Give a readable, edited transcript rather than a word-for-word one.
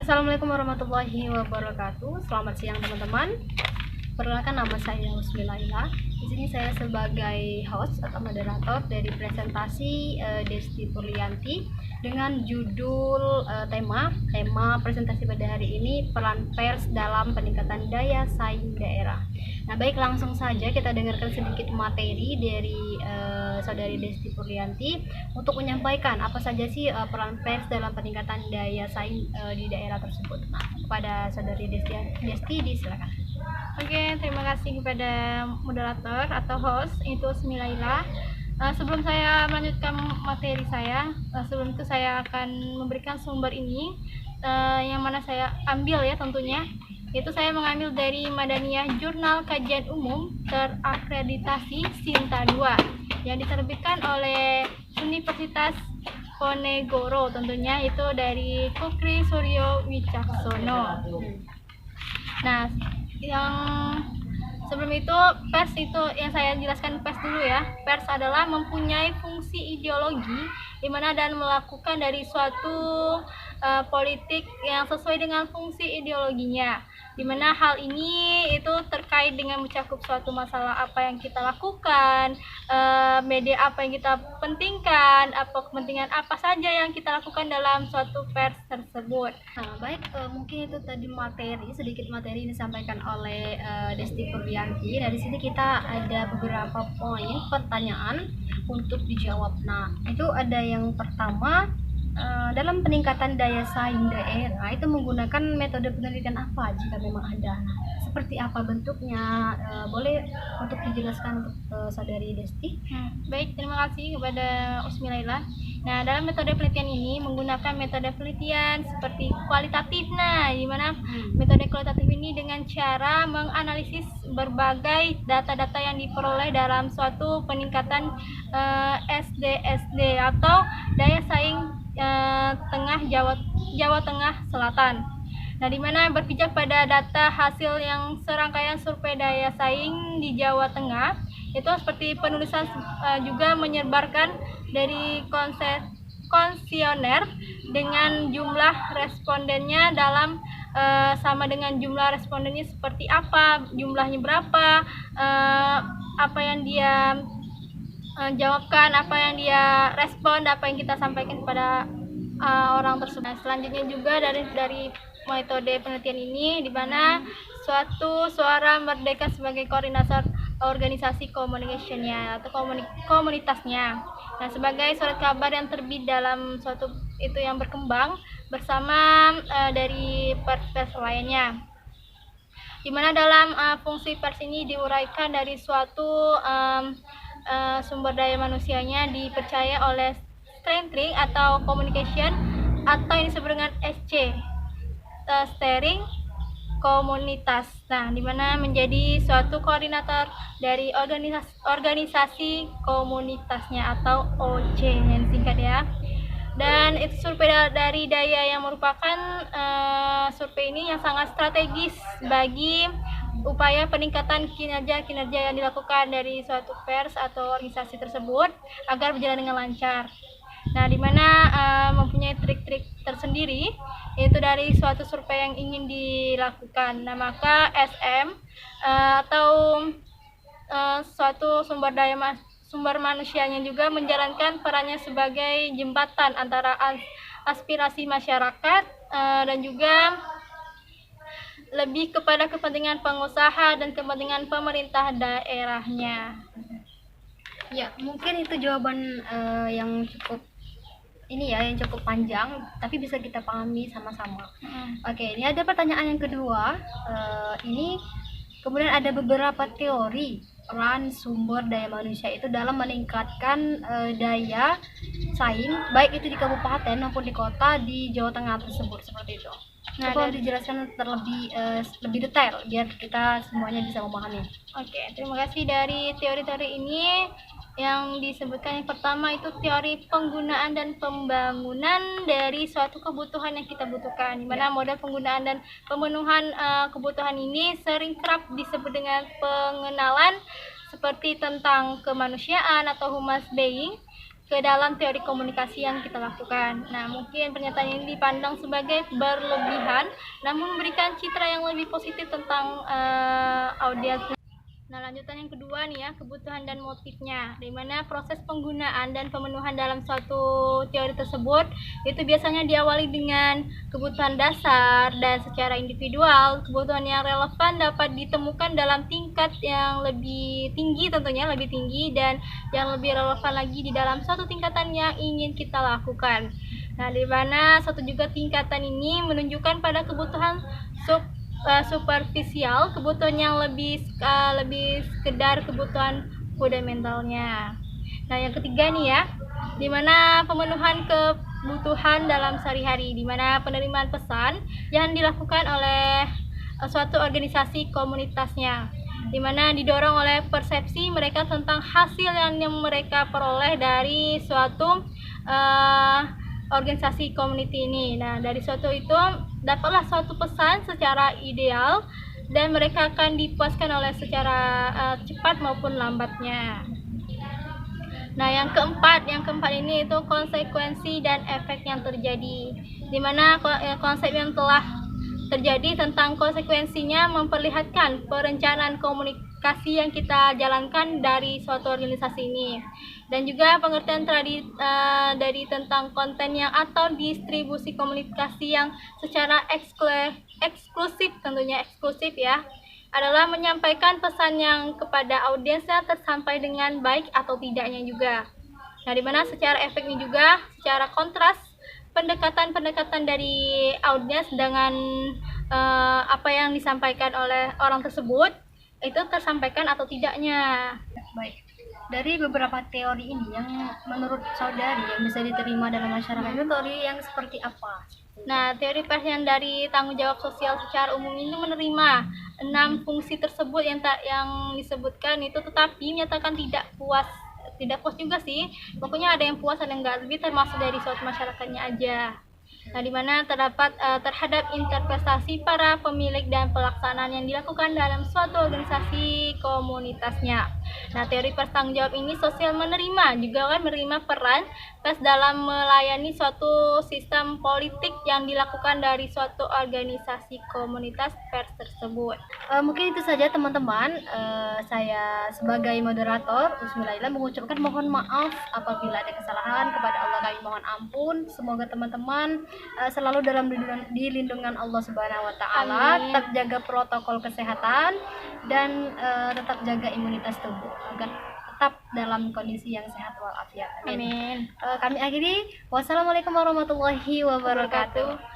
Assalamualaikum warahmatullahi wabarakatuh. Selamat siang teman-teman. Perkenalkan, nama saya Husmi Laila. Di sini saya sebagai host atau moderator dari presentasi Desti Purlianti dengan judul tema presentasi pada hari ini, peran pers dalam peningkatan daya saing daerah. Nah, baik, langsung saja kita dengarkan sedikit materi dari saudari Desti Purlianti untuk menyampaikan apa saja sih peran pers dalam peningkatan daya saing di daerah tersebut. Nah, kepada saudari Desti disilakan. Oke, terima kasih kepada moderator atau host itu Smilaila. Sebelum saya melanjutkan materi saya, sebelum itu saya akan memberikan sumber ini yang mana saya ambil ya tentunya. Itu saya mengambil dari Madaniyah Jurnal Kajian Umum terakreditasi Sinta 2 yang diterbitkan oleh Universitas Ponegoro, tentunya itu dari Kukri Suryo Wicaksono. Nah, yang sebelum itu, pers itu yang saya jelaskan pers dulu ya. Pers adalah mempunyai fungsi ideologi di mana dan melakukan dari suatu politik yang sesuai dengan fungsi ideologinya, di mana hal ini itu terkait dengan mencakup suatu masalah apa yang kita lakukan, media apa yang kita pentingkan, apa kepentingan apa saja yang kita lakukan dalam suatu pers tersebut. Nah, baik, mungkin itu tadi sedikit materi yang disampaikan oleh Desti Purlianti. Nah, di sini kita ada beberapa poin pertanyaan untuk dijawab. Nah, itu ada yang pertama, dalam peningkatan daya saing daerah itu menggunakan metode penelitian apa jika memang ada? Seperti apa bentuknya? Boleh untuk dijelaskan untuk saudari Desti? Baik, terima kasih kepada Usmi Laila. Nah, dalam metode penelitian ini menggunakan metode penelitian seperti kualitatif. Nah, di mana metode kualitatif ini dengan cara menganalisis berbagai data-data yang diperoleh dalam suatu peningkatan SDSD atau daya saing tengah Jawa Tengah Selatan. Nah, di mana berpijak pada data hasil yang serangkaian survei daya saing di Jawa Tengah, itu seperti penulisan juga menyebarkan dari konsesioner dengan jumlah respondennya dalam sama dengan jumlah respondennya seperti apa, jumlahnya berapa, apa yang dia jawabkan, apa yang dia respon, apa yang kita sampaikan kepada orang tersebut. Nah, selanjutnya juga dari metode penelitian ini di mana suatu suara merdeka sebagai koordinator organisasi communication-nya atau komunitasnya. Nah, sebagai surat kabar yang terbit dalam suatu itu yang berkembang bersama dari pers lainnya. Di mana dalam fungsi pers ini diuraikan dari suatu sumber daya manusianya dipercaya oleh strengthening atau communication atau yang disebut dengan SC, steering komunitas. Nah, di mana menjadi suatu koordinator dari organisasi komunitasnya atau OC yang singkat ya. Dan itu survei dari daya yang merupakan survei ini yang sangat strategis bagi upaya peningkatan kinerja yang dilakukan dari suatu pers atau organisasi tersebut agar berjalan dengan lancar. Nah, di mana mempunyai trik-trik tersendiri yaitu dari suatu survei yang ingin dilakukan. Nah, maka SM atau suatu sumber manusianya juga menjalankan perannya sebagai jembatan antara aspirasi masyarakat dan juga lebih kepada kepentingan pengusaha dan kepentingan pemerintah daerahnya. Ya, mungkin itu jawaban yang cukup panjang, tapi bisa kita pahami sama-sama. Oke, ini ada pertanyaan yang kedua. Ini kemudian ada beberapa teori peran sumber daya manusia itu dalam meningkatkan daya saing baik itu di kabupaten maupun di kota di Jawa Tengah tersebut, seperti itu. Nah, coba dijelaskan lebih detail biar kita semuanya bisa memahami. Oke, terima kasih. Dari teori-teori ini yang disebutkan yang pertama itu teori penggunaan dan pembangunan dari suatu kebutuhan yang kita butuhkan, di mana model penggunaan dan pemenuhan kebutuhan ini sering kerap disebut dengan pengenalan seperti tentang kemanusiaan atau human being, ke dalam teori komunikasi yang kita lakukan. Nah, mungkin pernyataan ini dipandang sebagai berlebihan, namun memberikan citra yang lebih positif tentang audiens. Nah, lanjutan yang kedua nih ya, kebutuhan dan motifnya. Di mana proses penggunaan dan pemenuhan dalam suatu teori tersebut itu biasanya diawali dengan kebutuhan dasar dan secara individual. Kebutuhan yang relevan dapat ditemukan dalam tingkat yang lebih tinggi, tentunya lebih tinggi, dan yang lebih relevan lagi di dalam suatu tingkatan yang ingin kita lakukan. Nah, di mana suatu juga tingkatan ini menunjukkan pada kebutuhan superficial, kebutuhan yang lebih sekedar kebutuhan fundamentalnya. Nah, yang ketiga nih ya, dimana pemenuhan kebutuhan dalam sehari-hari, dimana penerimaan pesan yang dilakukan oleh suatu organisasi komunitasnya, dimana didorong oleh persepsi mereka tentang hasil yang mereka peroleh dari suatu organisasi community ini. Nah, dari suatu itu dapatlah suatu pesan secara ideal dan mereka akan dipuaskan oleh secara cepat maupun lambatnya. Nah, yang keempat ini itu konsekuensi dan efek yang terjadi, di mana konsep yang telah terjadi tentang konsekuensinya memperlihatkan perencanaan komunikasi yang kita jalankan dari suatu organisasi ini, dan juga pengertian dari tentang konten yang atau distribusi komunikasi yang secara eksklusif, tentunya eksklusif ya, adalah menyampaikan pesan yang kepada audiensnya tersampai dengan baik atau tidaknya juga. Nah, dimana secara efeknya juga secara kontras pendekatan dari audiens dengan apa yang disampaikan oleh orang tersebut itu tersampaikan atau tidaknya. Baik, dari beberapa teori ini yang menurut saudari yang bisa diterima dalam masyarakat itu teori yang seperti apa? Nah, teori pers yang dari tanggung jawab sosial secara umum ini menerima 6 fungsi tersebut yang disebutkan itu, tetapi menyatakan tidak puas juga sih. Pokoknya ada yang puas, ada yang enggak, lebih termasuk dari suatu masyarakatnya aja. Nah, di mana terdapat terhadap interpretasi para pemilik dan pelaksanaan yang dilakukan dalam suatu organisasi komunitasnya. Nah, teori pers tanggung jawab ini sosial menerima peran pers dalam melayani suatu sistem politik yang dilakukan dari suatu organisasi komunitas pers tersebut. Mungkin itu saja teman-teman. Saya sebagai moderator Usmilaila mengucapkan mohon maaf apabila ada kesalahan. Kepada Allah kami mohon ampun. Semoga teman-teman selalu dalam lindungan Allah Subhanahu wa taala, tetap jaga protokol kesehatan dan tetap jaga imunitas tubuh agar tetap dalam kondisi yang sehat walafiat. Amin. Kami akhiri. Wassalamualaikum warahmatullahi wabarakatuh.